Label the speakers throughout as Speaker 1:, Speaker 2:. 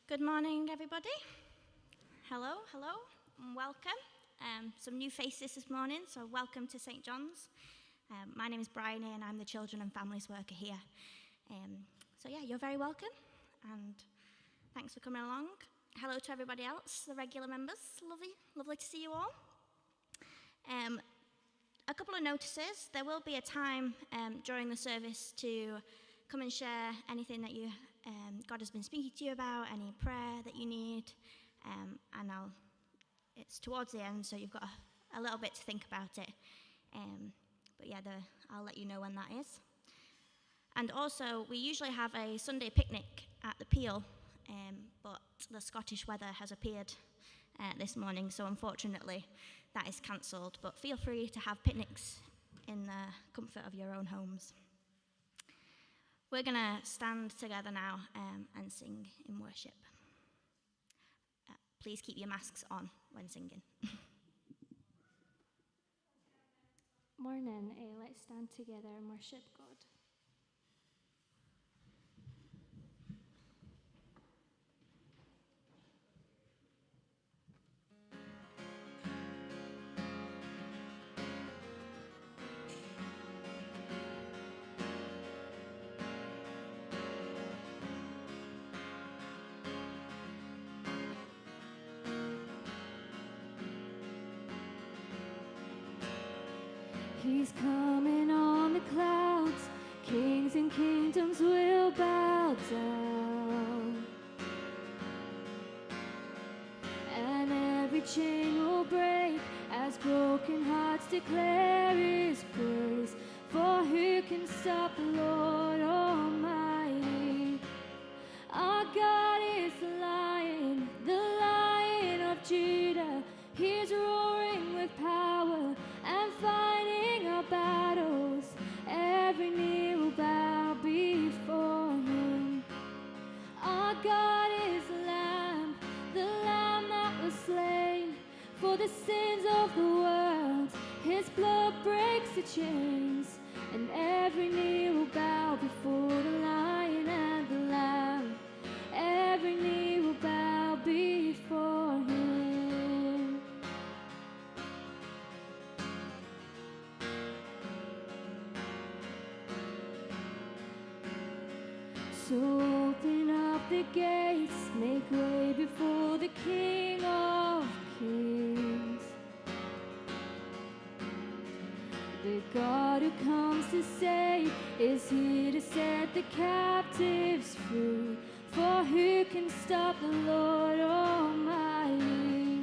Speaker 1: Good morning, everybody. Hello, and welcome. Some new faces this morning, so welcome to St. John's. My name is Bryony, and I'm the Children and Families Worker here. You're very welcome, and thanks for coming along. Hello to everybody else, the regular members. Lovely to see you all. A couple of notices. There will be a time during the service to come and share anything that God has been speaking to you about, any prayer that you need, it's towards the end, so you've got a little bit to think about it. I'll let you know when that is. And also, we usually have a Sunday picnic at the Peel, but the Scottish weather has appeared this morning, so unfortunately that is cancelled. But feel free to have picnics in the comfort of your own homes. We're going to stand together now and sing in worship. Please keep your masks on when singing.
Speaker 2: Morning, let's stand together and worship God. He's coming on the clouds, kings and kingdoms will bow down, and every chain will break as broken hearts declare His praise. For who can stop the Lord Almighty? Our God is the Lion of Judah. He's roaring with power and fighting our battles. Every knee will bow before Him. Our God is the Lamb that was slain for the sins of the world. His blood breaks the chains, and every knee will bow before the Lion and the Lamb. Every knee will bow before Him. So open up the gates, make way before the King of Kings. The God who comes to save is here to set the captives free. For who can stop the Lord Almighty?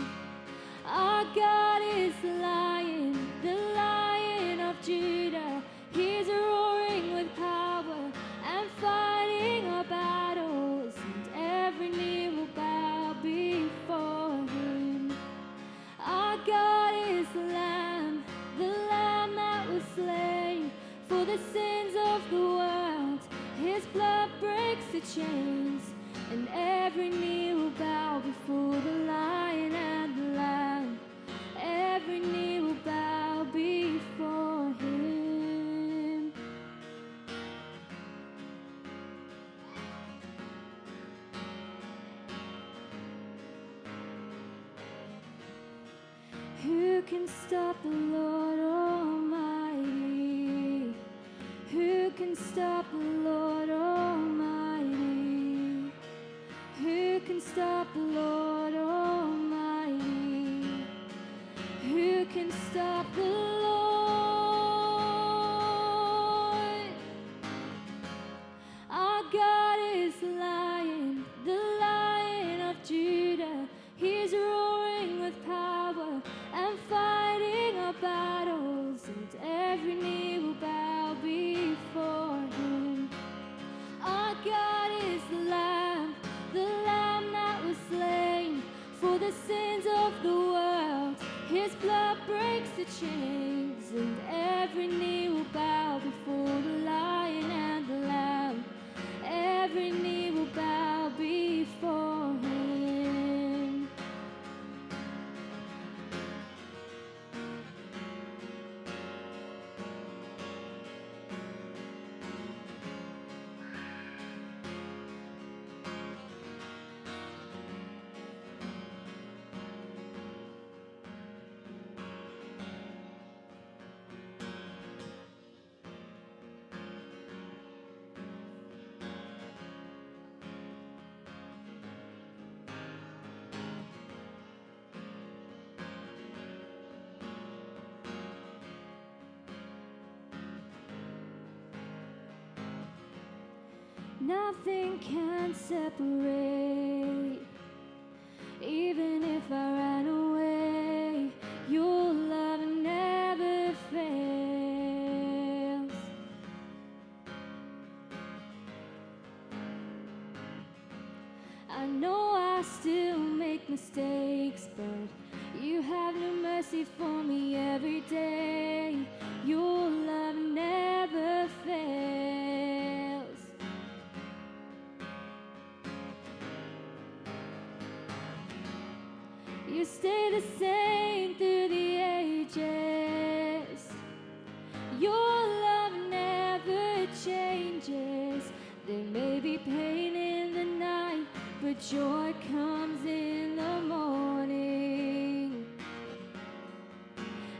Speaker 2: Our God is the Lion of Judah. He's roaring with power and fighting our battles, and every knee will bow before Him. Our God is the Lamb that was slain for the sins of the world. His blood breaks the chains, and every knee will bow before the Lion and the Lamb. Every knee will bow before Him. Who can stop the Lord Almighty? Who can stop the Lord Almighty? Who can stop the Lord Almighty? Who can stop the Lord? Our God is the Lion of Judah. He's roaring with power and fighting our battles, and every knee will bow before Him. Our God is the Lamb that was slain for the sins of the world. His blood breaks the chains, and every knee will bow before the Lion and the Lamb. Every knee will bow before Him. nothing can separate. Even if I ran away, your love never fails. I know I still make mistakes, but you have new mercy for me every day. Your love never fails. You stay the same through the ages. Your love never changes. There may be pain in the night, but joy comes in the morning.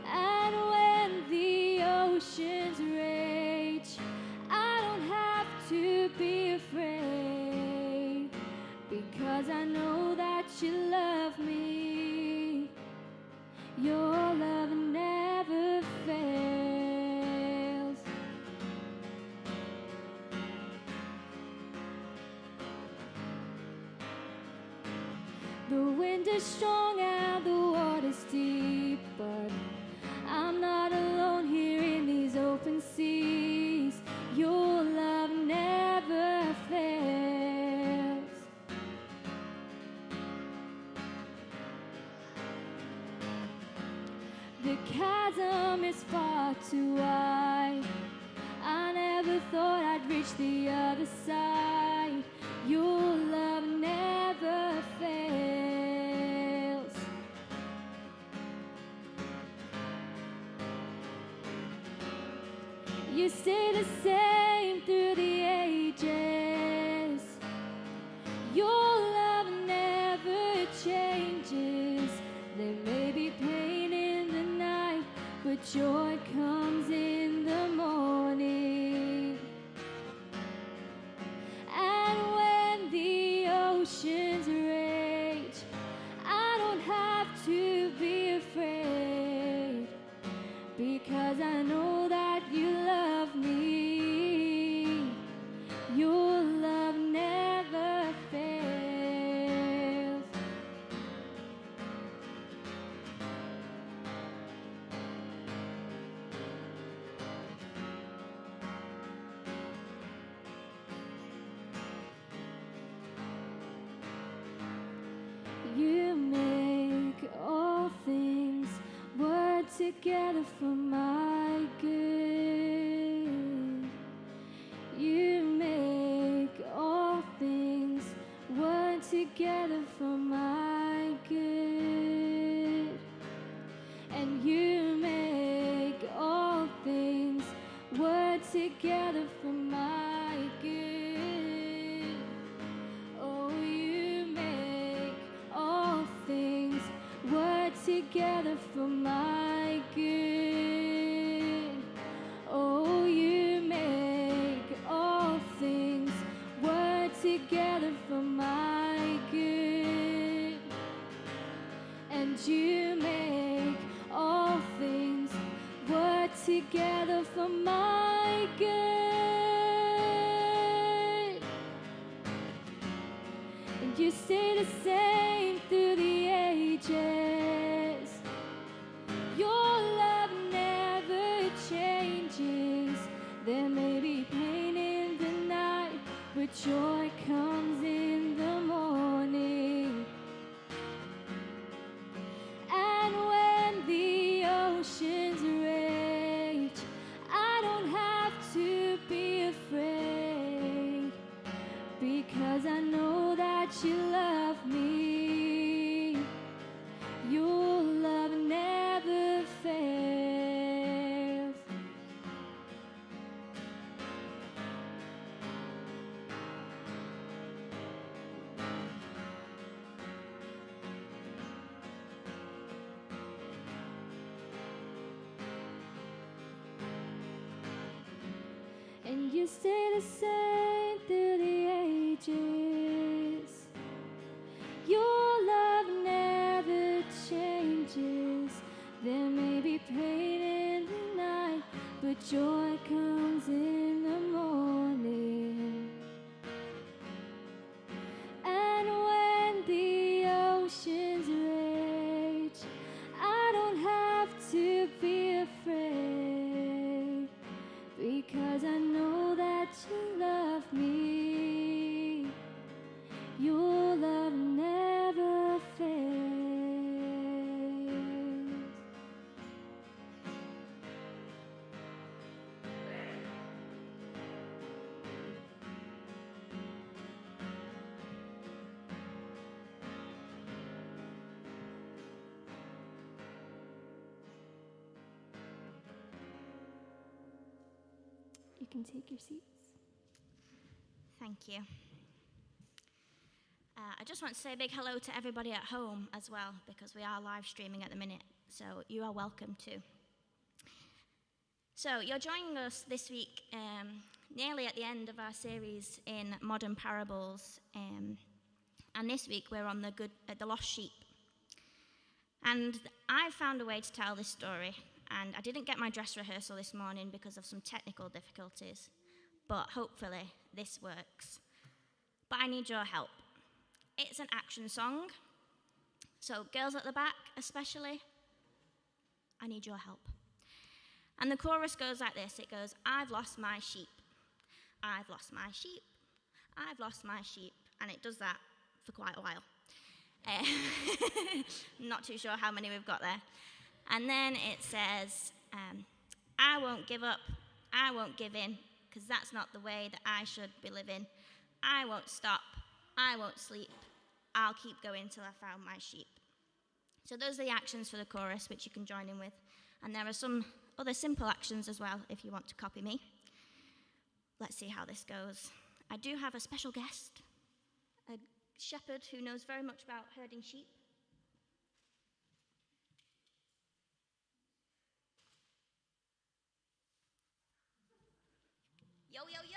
Speaker 2: And when the oceans rage, I don't have to be afraid, because I know that you love me. Your love never fails. The wind is strong and the water's deep, but I'm not alone here in these open seas. Your love never fails. The chasm is far too wide. I never thought I'd reach the other side. Your love never fails. You stay the same through the ages. Your love never changes. There may be pain in the night, but joy comes in the morning. And when the oceans rage, I don't have to be afraid, because I know that you love me. Your love never fails. You make all things work together for my good. You make all things work together for my good. And you make all things work together for my good. Oh, you make all things work together for my good. Oh, you make all things work together for my good. And you make all things work together for my good. And you stay the same through the ages. Your love never changes. There may be pain in the night, but joy comes in the morning. And when the oceans rage, I don't have to be afraid, because I know that you love me. Your love never fails. And you stay the same through the ages. Your love never changes. There may be pain in the night, but joy comes in the morning. you can take your seats.
Speaker 1: Thank you. I just want to say a big hello to everybody at home as well, because we are live streaming at the minute, so you are welcome too. So you're joining us this week, nearly at the end of our series in Modern Parables, and this week we're on the lost sheep. And I found a way to tell this story, and I didn't get my dress rehearsal this morning because of some technical difficulties, but hopefully this works. But I need your help. It's an action song, so girls at the back especially, I need your help. And the chorus goes like this. It goes, I've lost my sheep. I've lost my sheep. I've lost my sheep. And it does that for quite a while. Not too sure how many we've got there. And then it says, I won't give up. I won't give in, because that's not the way that I should be living. I won't stop. I won't sleep. I'll keep going till I found my sheep. So those are the actions for the chorus, which you can join in with. And there are some other simple actions as well, if you want to copy me. Let's see how this goes. I do have a special guest, a shepherd who knows very much about herding sheep. Yo, yo, yo!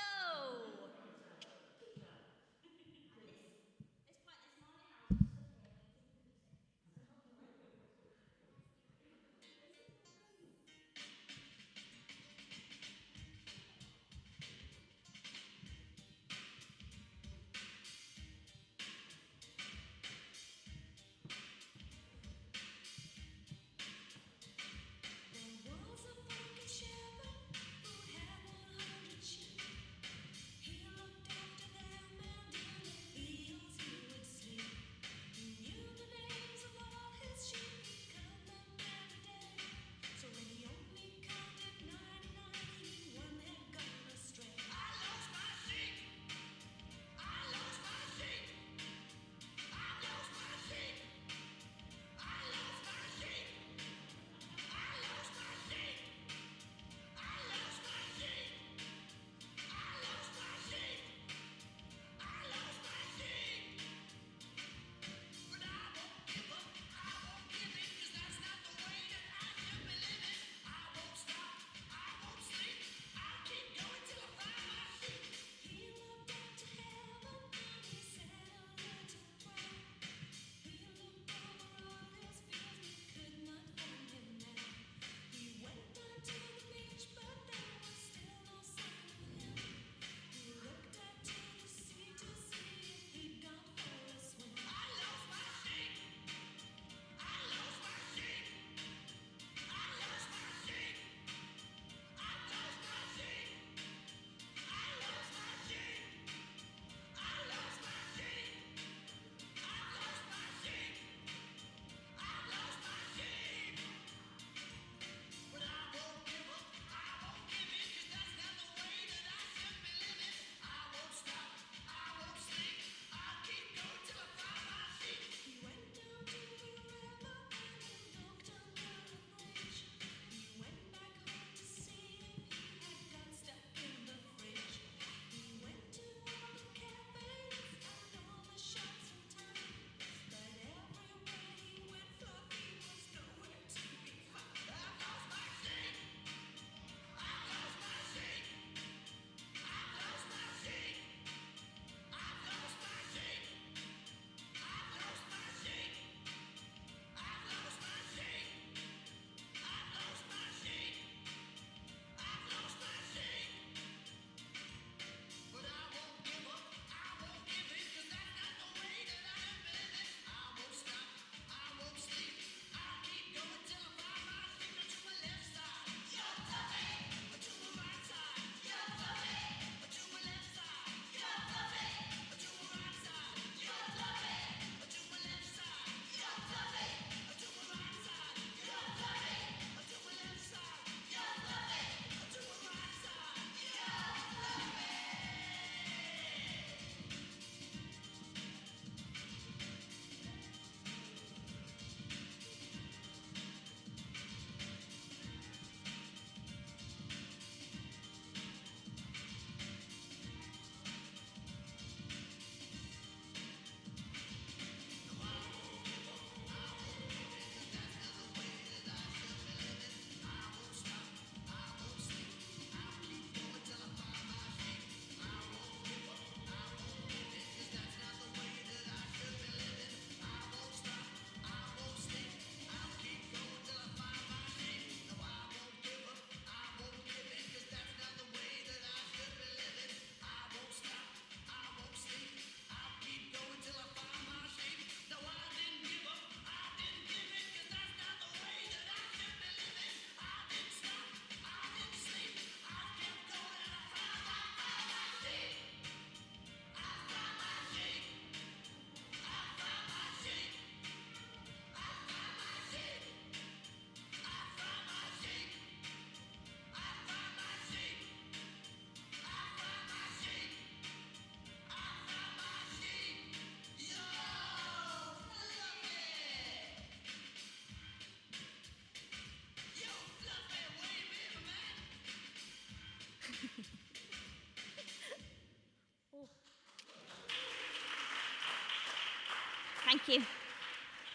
Speaker 1: Thank you.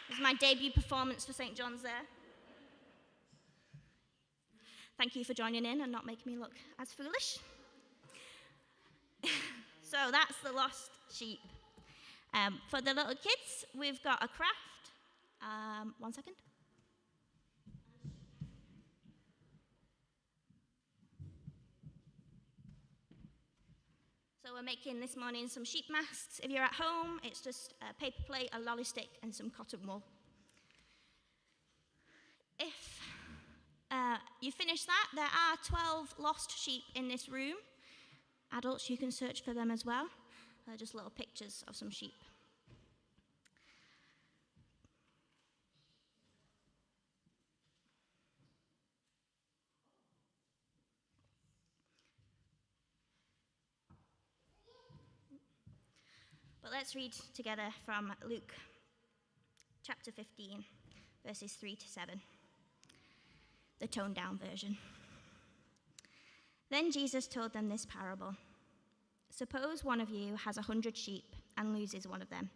Speaker 1: This is my debut performance for St. John's there. Thank you for joining in and not making me look as foolish. So that's the lost sheep. For the little kids, we've got a craft. 1 second. So we're making this morning some sheep masks. If you're at home, it's just a paper plate, a lolly stick, and some cotton wool. If you finish that, there are 12 lost sheep in this room. Adults, you can search for them as well. They're just little pictures of some sheep. But let's read together from Luke chapter 15, verses 3 to 7, the toned down version. Then Jesus told them this parable. Suppose one of you has 100 sheep and loses one of them.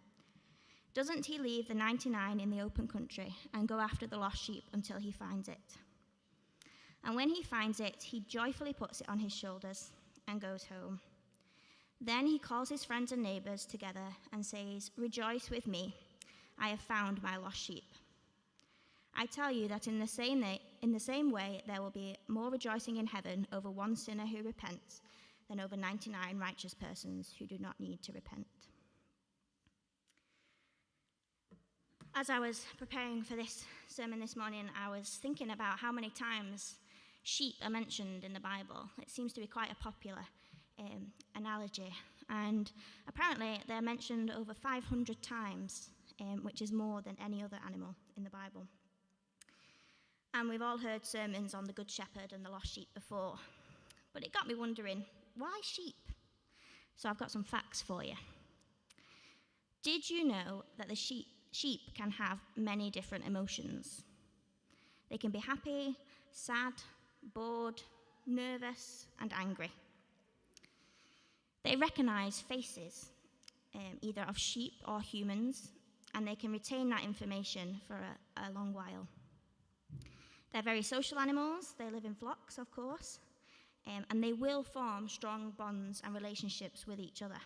Speaker 1: Doesn't he leave the 99 in the open country and go after the lost sheep until he finds it? And when he finds it, he joyfully puts it on his shoulders and goes home. Then he calls his friends and neighbors together and says, "Rejoice with me, I have found my lost sheep." I tell you that in the same way, there will be more rejoicing in heaven over one sinner who repents than over 99 righteous persons who do not need to repent. As I was preparing for this sermon this morning, I was thinking about how many times sheep are mentioned in the Bible. It seems to be quite a popular analogy, and apparently they're mentioned over 500 times, which is more than any other animal in the Bible. And we've all heard sermons on the Good Shepherd and the lost sheep before, but it got me wondering, why sheep? So I've got some facts for you. Did you know that the sheep can have many different emotions? They can be happy, sad, bored, nervous, and angry. They recognize faces, either of sheep or humans, and they can retain that information for a long while. They're very social animals. They live in flocks, of course, and they will form strong bonds and relationships with each other.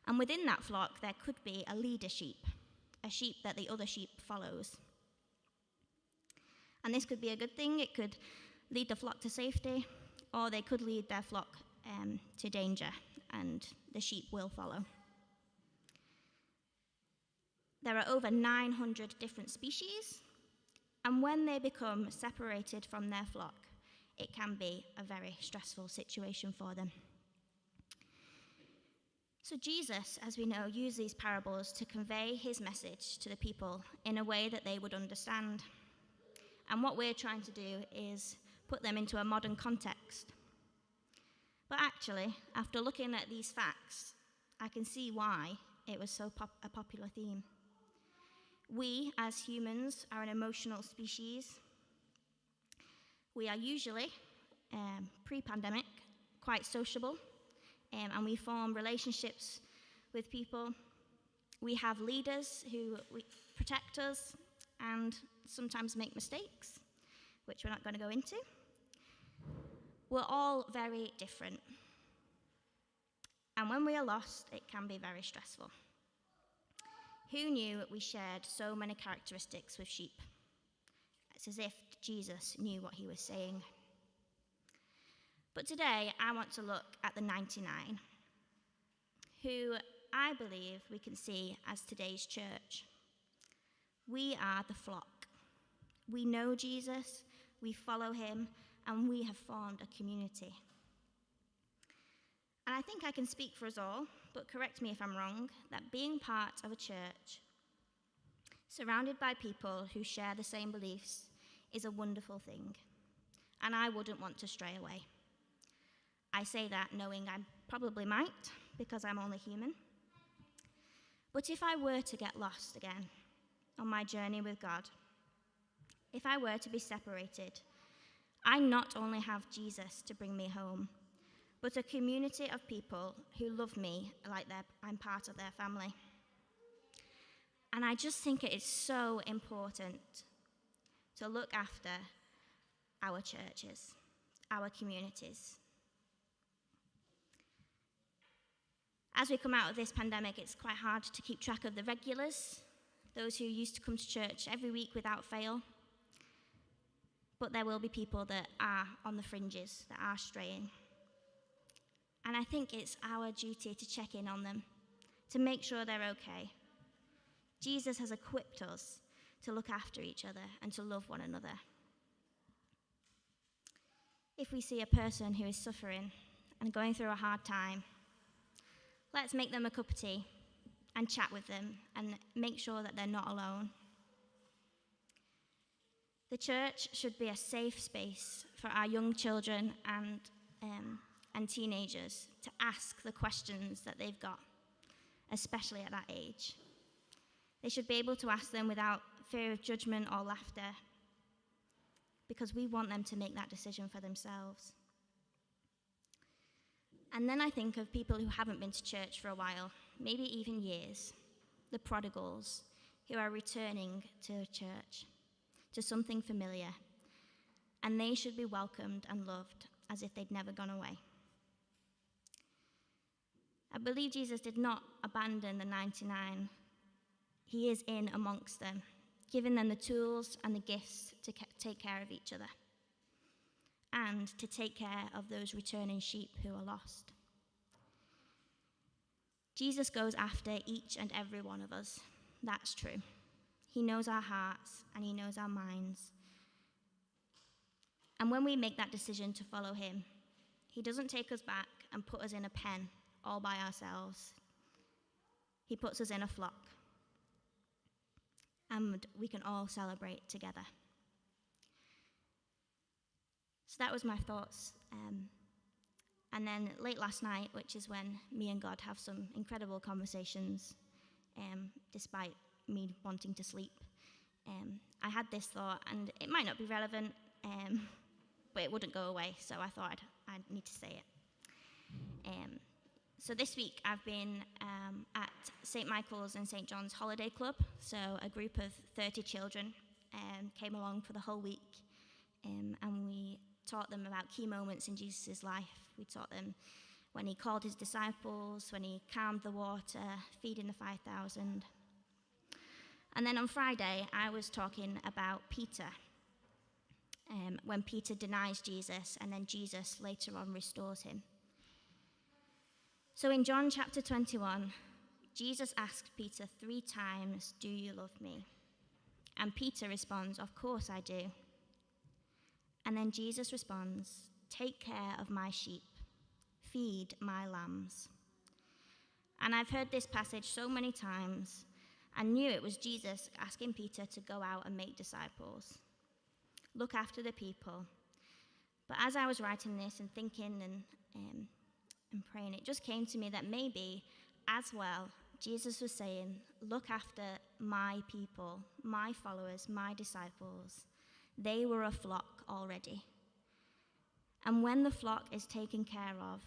Speaker 1: And within that flock, there could be a leader sheep, a sheep that the other sheep follows. And this could be a good thing. It could lead the flock to safety, or they could lead their flock to danger, and the sheep will follow. There are over 900 different species, and when they become separated from their flock, it can be a very stressful situation for them. So Jesus, as we know, used these parables to convey his message to the people in a way that they would understand. And what we're trying to do is put them into a modern context. But actually, after looking at these facts, I can see why it was so a popular theme. We, as humans, are an emotional species. We are usually, pre-pandemic, quite sociable, and we form relationships with people. We have leaders who protect us and sometimes make mistakes, which we're not going to go into. We're all very different. And when we are lost, it can be very stressful. Who knew we shared so many characteristics with sheep? It's as if Jesus knew what he was saying. But today, I want to look at the 99, who I believe we can see as today's church. We are the flock. We know Jesus, we follow him, and we have formed a community. And I think I can speak for us all, but correct me if I'm wrong, that being part of a church, surrounded by people who share the same beliefs, is a wonderful thing. And I wouldn't want to stray away. I say that knowing I probably might, because I'm only human. But if I were to get lost again on my journey with God, if I were to be separated, I not only have Jesus to bring me home, but a community of people who love me like I'm part of their family. And I just think it is so important to look after our churches, our communities. As we come out of this pandemic, it's quite hard to keep track of the regulars, those who used to come to church every week without fail. But there will be people that are on the fringes, that are straying. And I think it's our duty to check in on them, to make sure they're okay. Jesus has equipped us to look after each other and to love one another. If we see a person who is suffering and going through a hard time, let's make them a cup of tea and chat with them and make sure that they're not alone. The church should be a safe space for our young children and teenagers to ask the questions that they've got, especially at that age. They should be able to ask them without fear of judgment or laughter, because we want them to make that decision for themselves. And then I think of people who haven't been to church for a while, maybe even years, the prodigals who are returning to church, to something familiar, and they should be welcomed and loved as if they'd never gone away. I believe Jesus did not abandon the 99. He is in amongst them, giving them the tools and the gifts to take care of each other and to take care of those returning sheep who are lost. Jesus goes after each and every one of us. That's true. He knows our hearts and he knows our minds. And when we make that decision to follow him, he doesn't take us back and put us in a pen all by ourselves. He puts us in a flock. And we can all celebrate together. So that was my thoughts. And then late last night, which is when me and God have some incredible conversations, despite me wanting to sleep, I had this thought, and it might not be relevant, but it wouldn't go away, so I thought I'd need to say it. So this week I've been at St. Michael's and St. John's Holiday Club. So a group of 30 children came along for the whole week, and we taught them about key moments in Jesus' life. We taught them when he called his disciples, when he calmed the water, feeding the 5,000. And then on Friday, I was talking about Peter, when Peter denies Jesus, and then Jesus later on restores him. So in John chapter 21, Jesus asked Peter 3 times, "Do you love me?" And Peter responds, "Of course I do." And then Jesus responds, "Take care of my sheep, feed my lambs." And I've heard this passage so many times and knew it was Jesus asking Peter to go out and make disciples, look after the people. But as I was writing this and thinking and praying, it just came to me that maybe as well, Jesus was saying, look after my people, my followers, my disciples. They were a flock already. And when the flock is taken care of,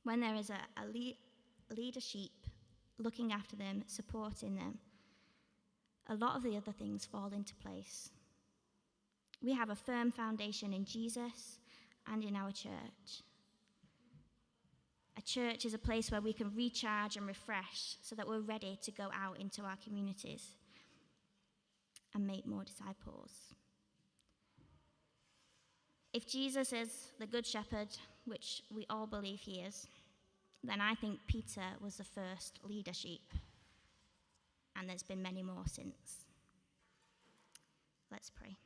Speaker 1: when there is a leader sheep looking after them, supporting them, a lot of the other things fall into place. We have a firm foundation in Jesus and in our church. A church is a place where we can recharge and refresh so that we're ready to go out into our communities and make more disciples. If Jesus is the Good Shepherd, which we all believe he is, then I think Peter was the first leader sheep, and there's been many more since. Let's pray.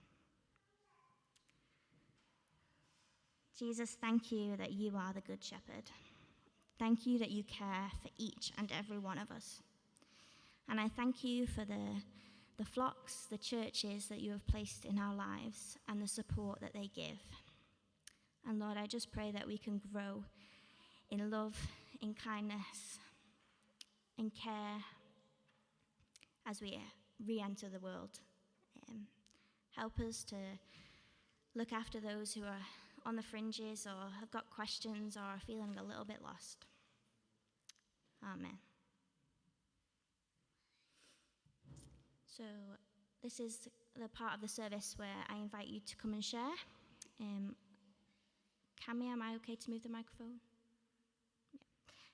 Speaker 1: Jesus, thank you that you are the Good Shepherd. Thank you that you care for each and every one of us. And I thank you for the flocks, the churches that you have placed in our lives and the support that they give. And Lord, I just pray that we can grow in love, in kindness, in care as we re-enter the world. Help us to look after those who are on the fringes or have got questions or are feeling a little bit lost. Amen. So this is the part of the service where I invite you to come and share. Cami, am I okay to move the microphone?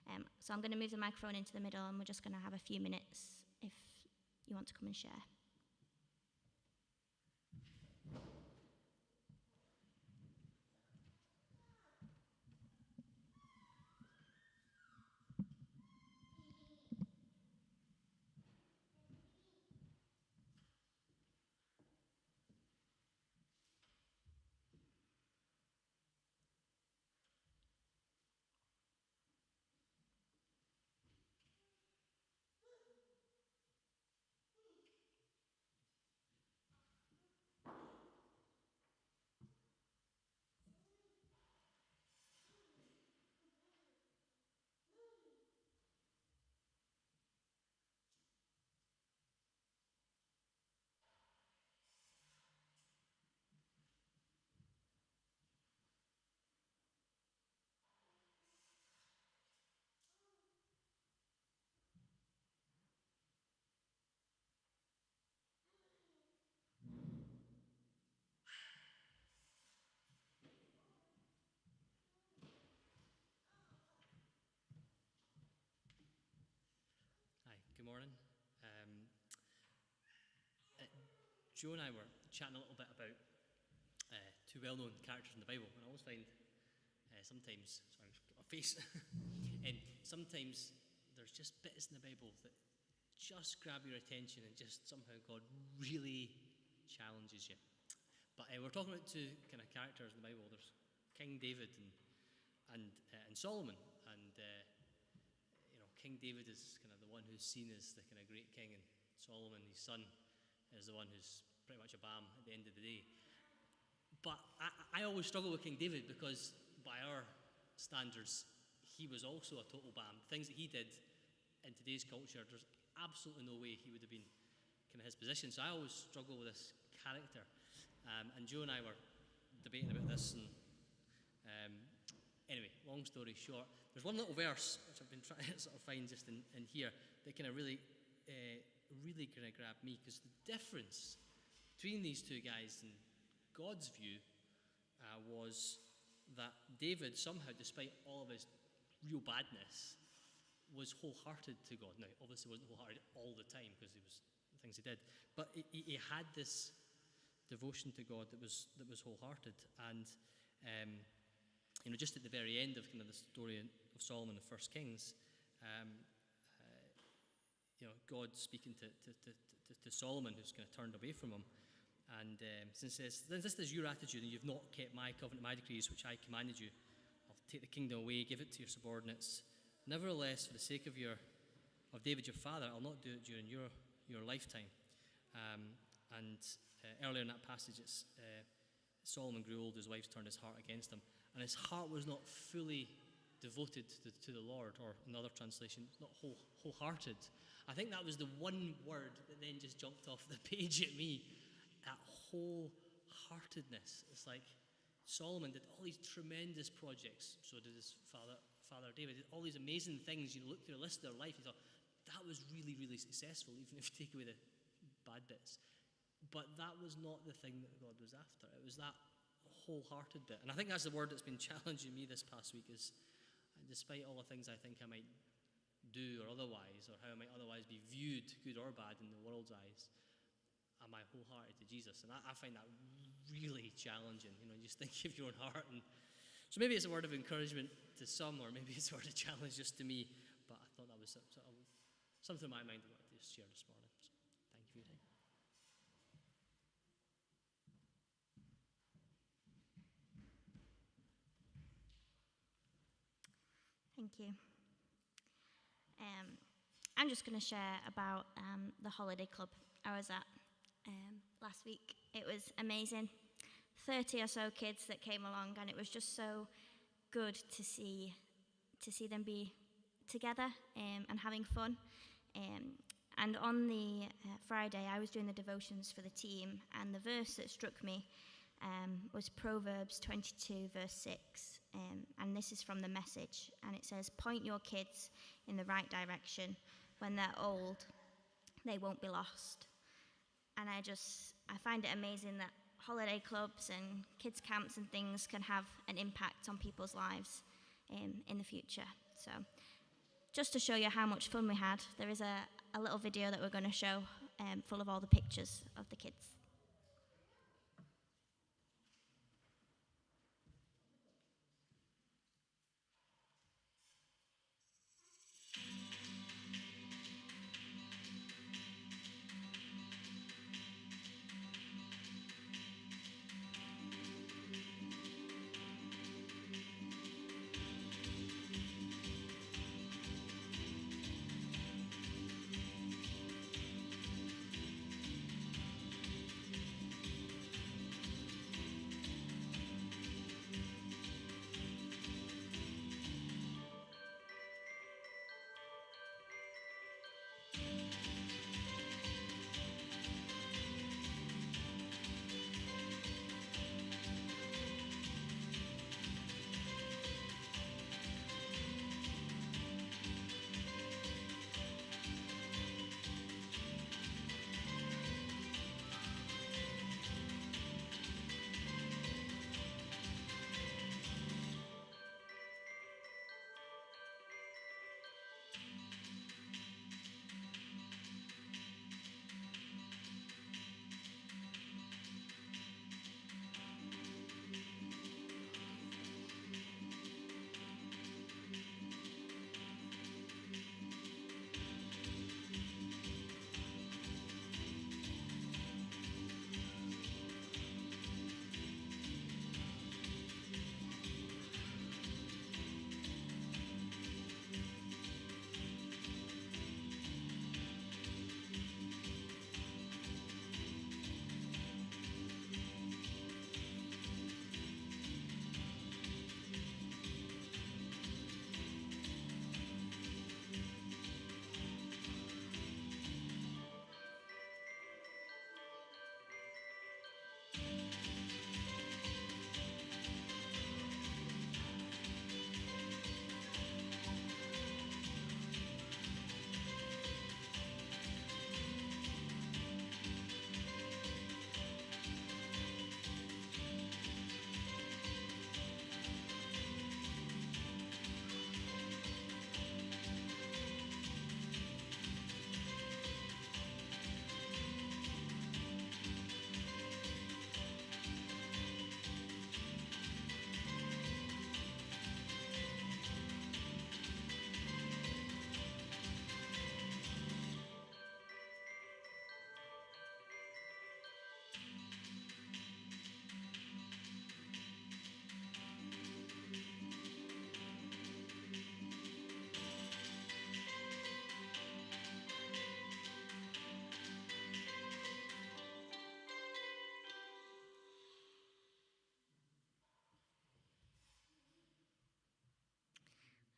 Speaker 1: Yeah. So I'm going to move the microphone into the middle, and we're just going to have a few minutes if you want to come and share.
Speaker 3: Hi, good morning. Joe and I were chatting a little bit about two well-known characters in the Bible, and I always find sometimes, sorry, I've got my face, and sometimes there's just bits in the Bible that just grab your attention and just somehow God really challenges you. But we're talking about two kind of characters in the Bible. There's King David and Solomon, and King David is kind of the one who's seen as the kind of great king, and Solomon, his son, is the one who's pretty much a bam at the end of the day. But I always struggle with King David because by our standards, he was also a total bam. The things that he did in today's culture, there's absolutely no way he would have been kind of his position. So I always struggle with this character. And Joe and I were debating about this, and anyway, long story short, there's one little verse which I've been trying to sort of find just in here that kind of really kind of grabbed me, because the difference between these two guys in God's view was that David somehow, despite all of his real badness, was wholehearted to God. Now, obviously, wasn't wholehearted all the time because it was the things he did, but he had this devotion to God that was wholehearted. And just at the very end of kind of the story of Solomon in 1 Kings, God speaking to Solomon, who's kind of turned away from him, and says, "This is your attitude, and you've not kept my covenant, my decrees, which I commanded you. I'll take the kingdom away, give it to your subordinates. Nevertheless, for the sake of David your father, I'll not do it during your lifetime." Earlier in that passage, it's Solomon grew old, his wives turned his heart against him, and his heart was not fully devoted to the Lord, or in other translations, not wholehearted. I think that was the one word that then just jumped off the page at me, that wholeheartedness. It's like Solomon did all these tremendous projects, so did his father David, did all these amazing things. You look through the list of their life, you thought, that was really, really successful, even if you take away the bad bits. But that was not the thing that God was after. It was that wholehearted bit. And I think that's the word that's been challenging me this past week, is despite all the things I think I might do or otherwise, or how I might otherwise be viewed, good or bad, in the world's eyes, am I wholehearted to Jesus? And I find that really challenging. You just think of your own heart. And so maybe it's a word of encouragement to some, or maybe it's a word of challenge just to me. But I thought that was something in my mind I wanted to share this morning. So thank you for your time.
Speaker 1: Thank you. I'm just going to share about the holiday club I was at last week. It was amazing. 30 or so kids that came along, and it was just so good to see them be together and having fun. And on the Friday, I was doing the devotions for the team, and the verse that struck me was Proverbs 22, verse 6. And this is from the Message, and it says, "Point your kids in the right direction. When they're old, they won't be lost." and I find it amazing that holiday clubs and kids camps and things can have an impact on people's lives in the future. So just to show you how much fun we had, there is a little video that we're going to show full of all the pictures of the kids.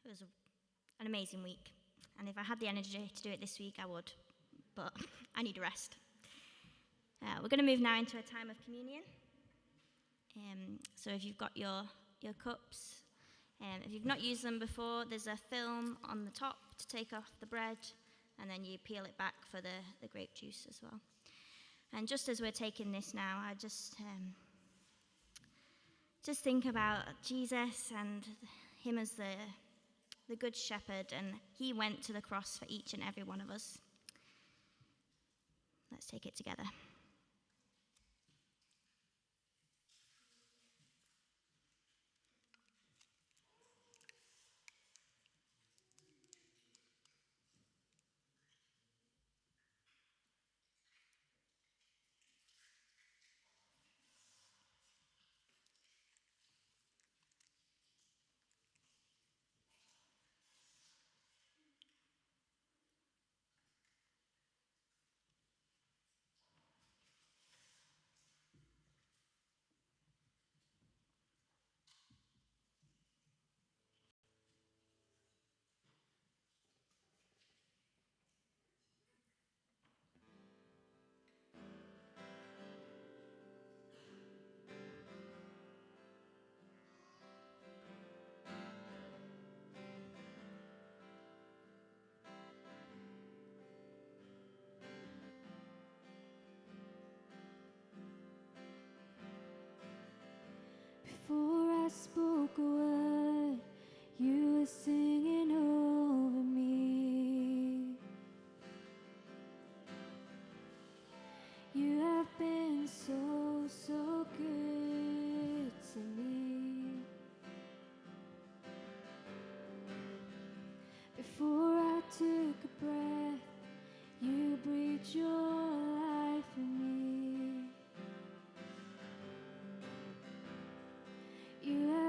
Speaker 1: It was an amazing week, and if I had the energy to do it this week, I would, but I need a rest. We're going to move now into a time of communion. So if you've got your cups, if you've not used them before, there's a film on the top to take off the bread, and then you peel it back for the grape juice as well. And just as we're taking this now, I just think about Jesus and him as the good shepherd, and he went to the cross for each and every one of us. Let's take it together.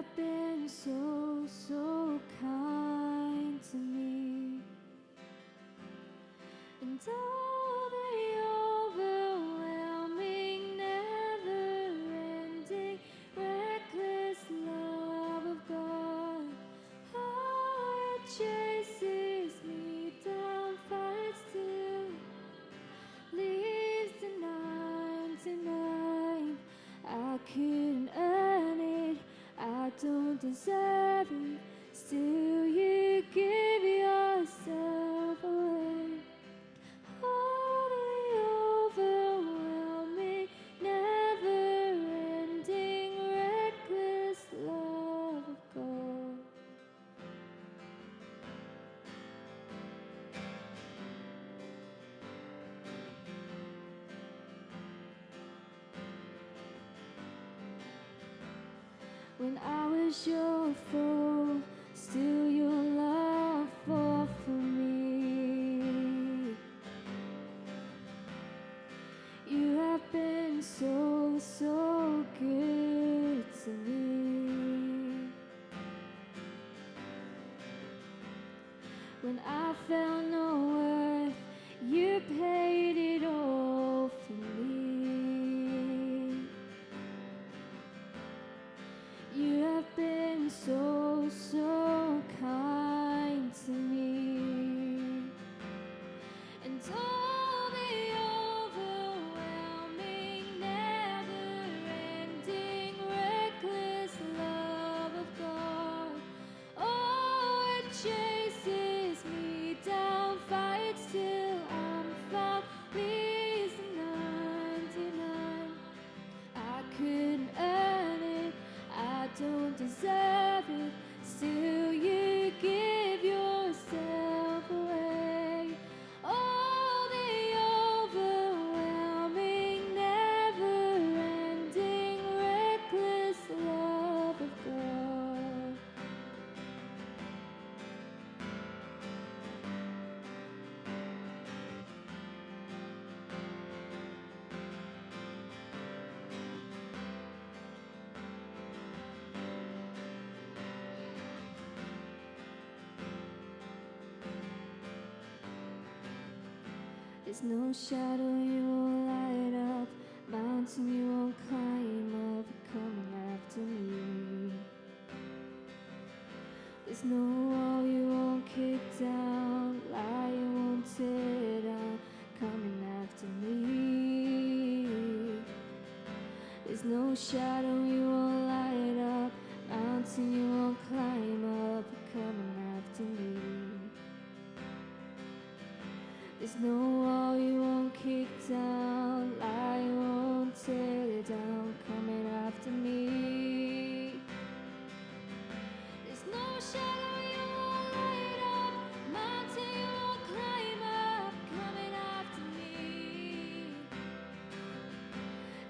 Speaker 2: have been so, so kind to me. And all the overwhelming, never-ending, reckless love of God. Oh, it chases me down, fights till leaves the 99. I couldn't earn it, I don't deserve it. Still, you give yourself away. Oh, the overwhelming, never-ending, reckless love of God. When I was your foe, still your love fought for me. You have been so, so good to me. When I felt no worth, you paid it all for me. You have been so, so kind to me. And all the overwhelming, never-ending, reckless love of God. Oh, it chases me down, fights till I'm found, leaves the 99. I couldn't earn it, I don't deserve it. Still, you give yourself away. Oh, the overwhelming, never-ending, reckless love of God. There's no shadow you won't light up, mountain you won't climb up, coming after me. There's no wall you won't kick down, lie you won't tear down, coming after me. There's no shadow you won't light up, mountain you won't climb up, coming after me. There's no wall you won't kick down, lie you won't tear down, coming after me. There's no shadow you won't light up, mountain you won't climb up, coming after me.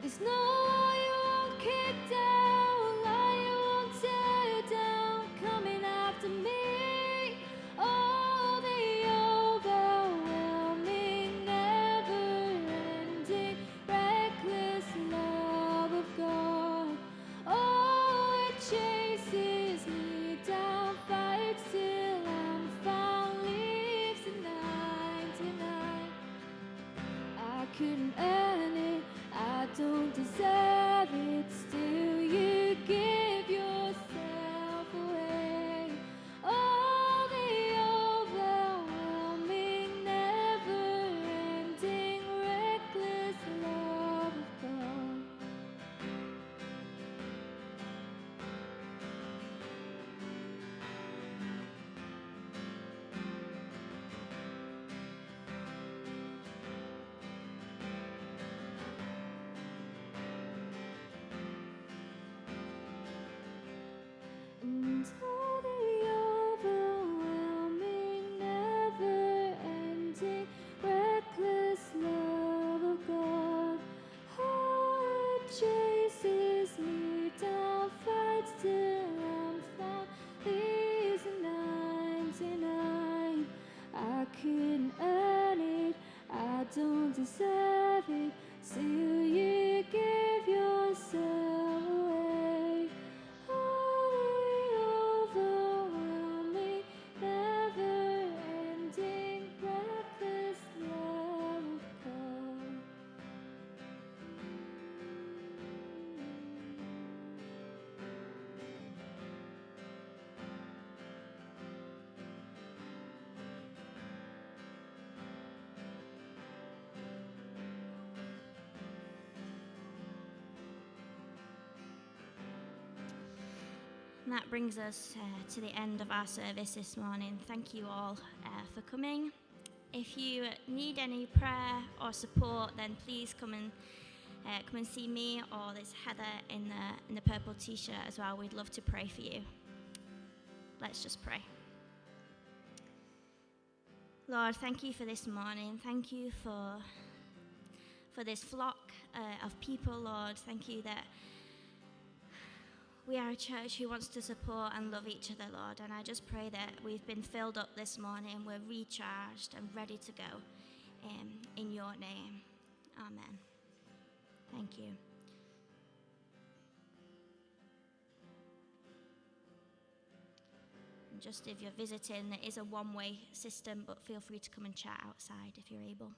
Speaker 2: There's no wall you won't kick down, lie you won't tear down, coming after me. Oh, the overwhelming, never-ending, reckless love of God. Oh,
Speaker 1: that brings us to the end of our service this morning. Thank you all for coming. If you need any prayer or support, then please come and see me, or there's Heather in the purple t-shirt as well. We'd love to pray for you. Let's just pray. Lord, thank you for this morning. Thank you for this flock of people, Lord. Thank you that we are a church who wants to support and love each other, Lord. And I just pray that we've been filled up this morning. We're recharged and ready to go in your name. Amen. Thank you. And just if you're visiting, there is a one-way system, but feel free to come and chat outside if you're able.